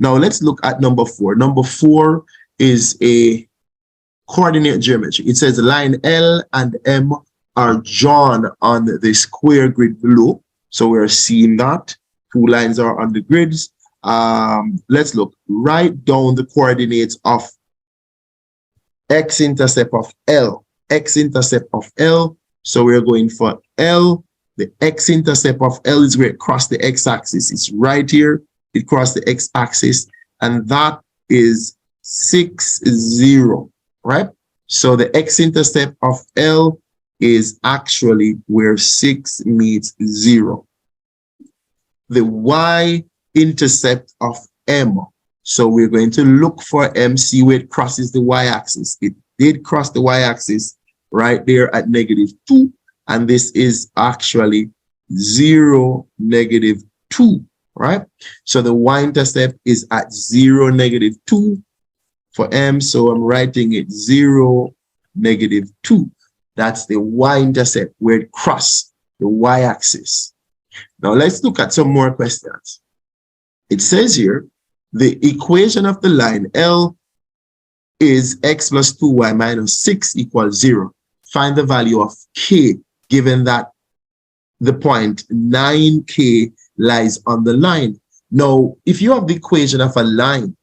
Now let's look at number 4. Number 4 is a coordinate geometry. It says line L and M are drawn on the square grid below. So we're seeing that 2 lines are on the grids. Let's look. Write down the coordinates of x-intercept of L. X-intercept of L. So we're going for L. The x-intercept of L is where it crosses the x-axis. It's right here. It crossed the x-axis, and that is 6, 0, right? So the x-intercept of L is actually where 6 meets 0. The y-intercept of M. So we're going to look for M, see where it crosses the y-axis. It did cross the y-axis right there at -2, and this is actually 0, -2, right? So the y-intercept is at 0, -2 for M. So I'm writing it 0, -2. That's the y-intercept where it crosses the y-axis. Now let's look at some more questions. It says here, the equation of the line L is x plus 2y minus 6 equals 0. Find the value of k, given that the point 9k lies on the line. Now, if you have the equation of a line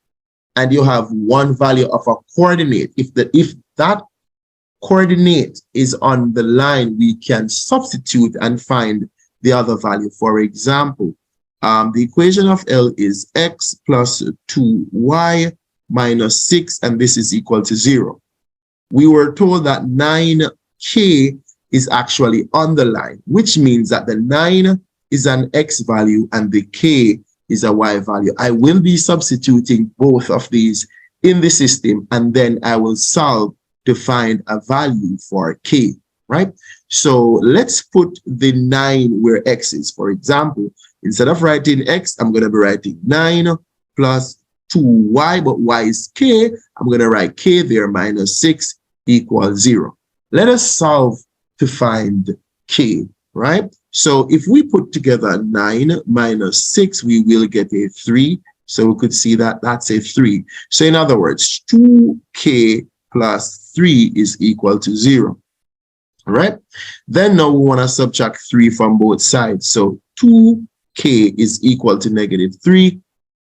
and you have one value of a coordinate, if that coordinate is on the line, we can substitute and find the other value. For example, the equation of L is x plus 2y minus 6, and this is equal to 0. We were told that 9k is actually on the line, which means that the 9 is an x value and the k is a y value. I will be substituting both of these in the system, and then I will solve to find a value for k, right? So let's put the 9 where x is. For example, instead of writing x, I'm going to be writing 9 plus 2y, but y is k. I'm going to write k there, minus 6 equals 0. Let us solve to find k, right? So if we put together 9 minus 6, we will get a 3. So we could see that that's a 3. So in other words, 2k plus 3 is equal to 0. All right? Then now we want to subtract 3 from both sides. So 2k is equal to -3.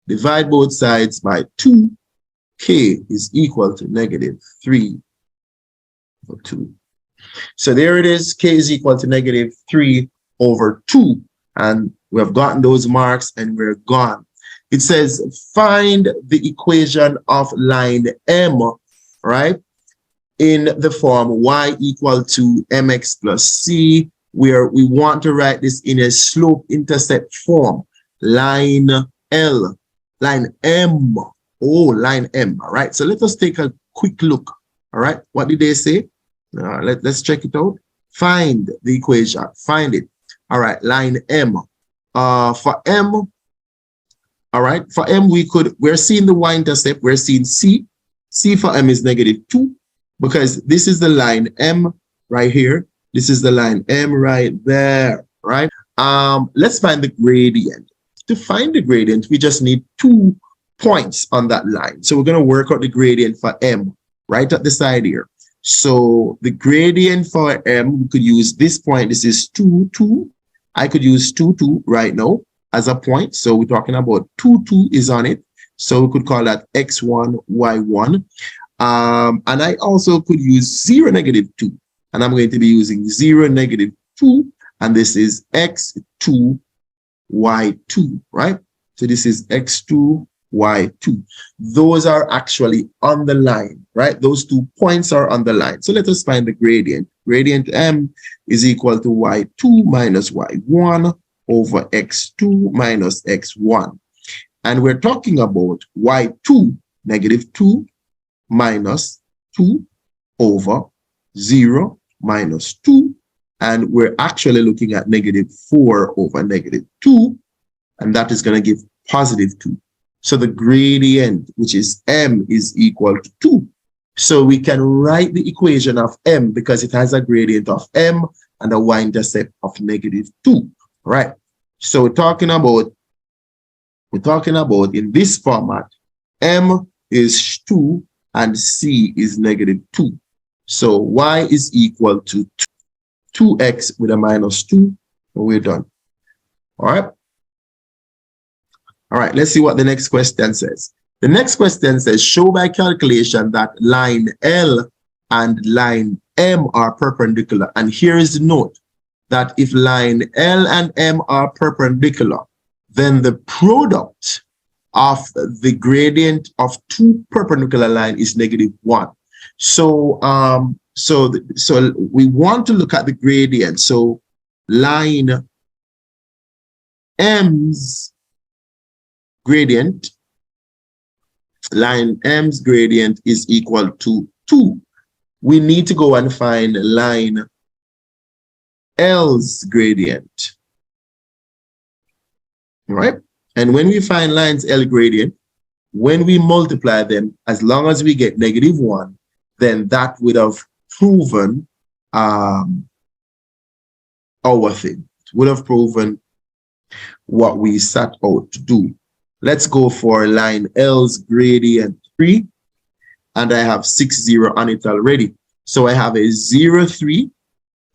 Divide both sides by 2. K is equal to -3 over 2. So there it is. K is equal to -3 over 2. And we have gotten those marks and we're gone. It says find the equation of line M, right? In the form y equal to mx plus c, where we want to write this in a slope-intercept form. Line L, line M, line M, all right? So let us take a quick look, all right? What did they say? Let's check it out. Find the equation, find it. All right, line M. For M, all right, for M, we're seeing the y-intercept, we're seeing C. C for M is -2, because this is the line M right here. This is the line M right there, right? Let's find the gradient. To find the gradient, we just need 2 points on that line. So we're going to work out the gradient for M right at the side here. So the gradient for M, we could use this point. This is 2, 2. I could use 2, 2 right now as a point. So we're talking about 2, 2 is on it. So we could call that x1, y1. And I also could use 0, -2. And I'm going to be using 0, -2. And this is x2, y2, right? So this is x2, y2. Those are actually on the line, right? Those 2 points are on the line. So let us find the gradient. Gradient M is equal to y2 minus y1 over x2 minus x1. And we're talking about y2, -2, minus 2 over 0 minus 2. And we're actually looking at -4 over -2. And that is going to give +2. So the gradient, which is M, is equal to 2. So we can write the equation of M because it has a gradient of M and a y-intercept of -2, right? So we're talking about we're talking about in this format, m is 2 and c is -2. So y is equal to 2x with a -2, and we're done. All right. All right, let's see what the next question says. The next question says, show by calculation that line L and line M are perpendicular. And here is the note that if line L and M are perpendicular, then the product of the gradient of two perpendicular lines is -1. So, so we want to look at the gradient. So line M's gradient, line M's gradient is equal to 2. We need to go and find line L's gradient. All right? And when we find lines L gradient, when we multiply them, as long as we get -1, then that would have proven our thing. It would have proven what we set out to do. Let's go for line L's gradient 3, and I have 6, 0 on it already. So I have a 0, 3,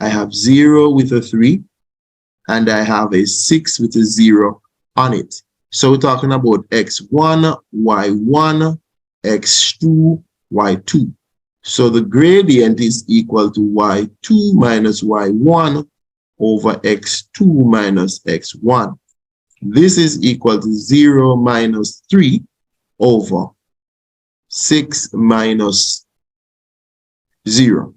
I have 0 with a 3, and I have a 6 with a 0 on it. So we're talking about x1, y1, x2, y2. So the gradient is equal to y2 minus y1 over x2 minus x1. This is equal to 0 minus 3 over 6 minus 0.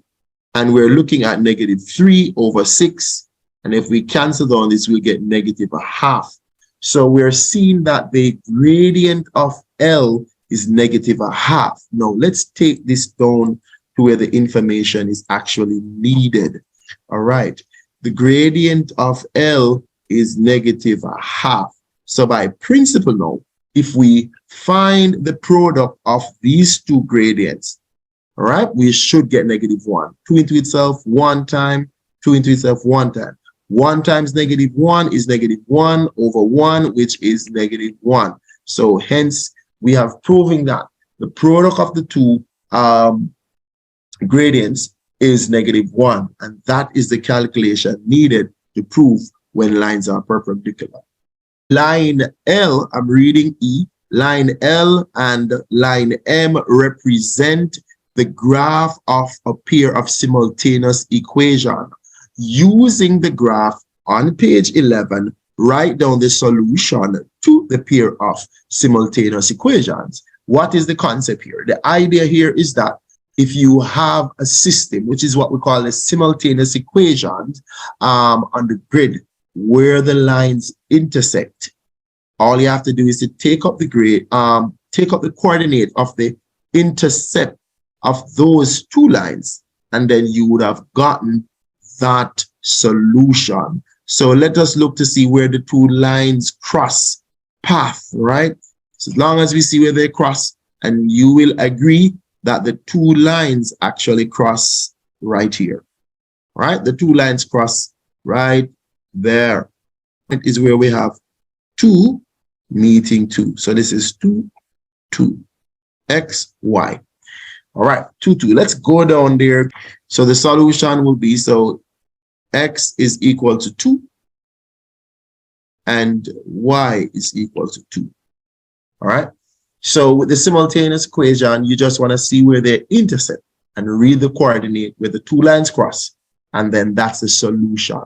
And we're looking at -3 over 6. And if we cancel down this, we'll get -1/2. So we're seeing that the gradient of L is -1/2. Now let's take this down to where the information is actually needed. All right. The gradient of L is -1/2. So by principle now, if we find the product of these two gradients, all right, we should get -1. 2 into itself 1 time, 2 into itself 1 time. 1 times -1 is -1 over 1, which is -1. So hence, we have proven that the product of the two gradients is -1. And that is the calculation needed to prove when lines are perpendicular. Line L, I'm reading E, line L and line M represent the graph of a pair of simultaneous equations. Using the graph on page 11, write down the solution to the pair of simultaneous equations. What is the concept here? The idea here is that if you have a system, which is what we call a simultaneous equations on the grid, where the lines intersect, all you have to do is to take up the coordinate of the intercept of those two lines, and then you would have gotten that solution. So let us look to see where the two lines cross path, right? So as long as we see where they cross, and you will agree that the two lines actually cross right here, right? The two lines cross right there. It is where we have 2 meeting 2. So this is 2, 2, x, y. All right, 2, 2. Let's go down there. So the solution will be, so x is equal to 2 and y is equal to 2. All right. So with the simultaneous equation, you just want to see where they intersect and read the coordinate where the two lines cross, and then that's the solution.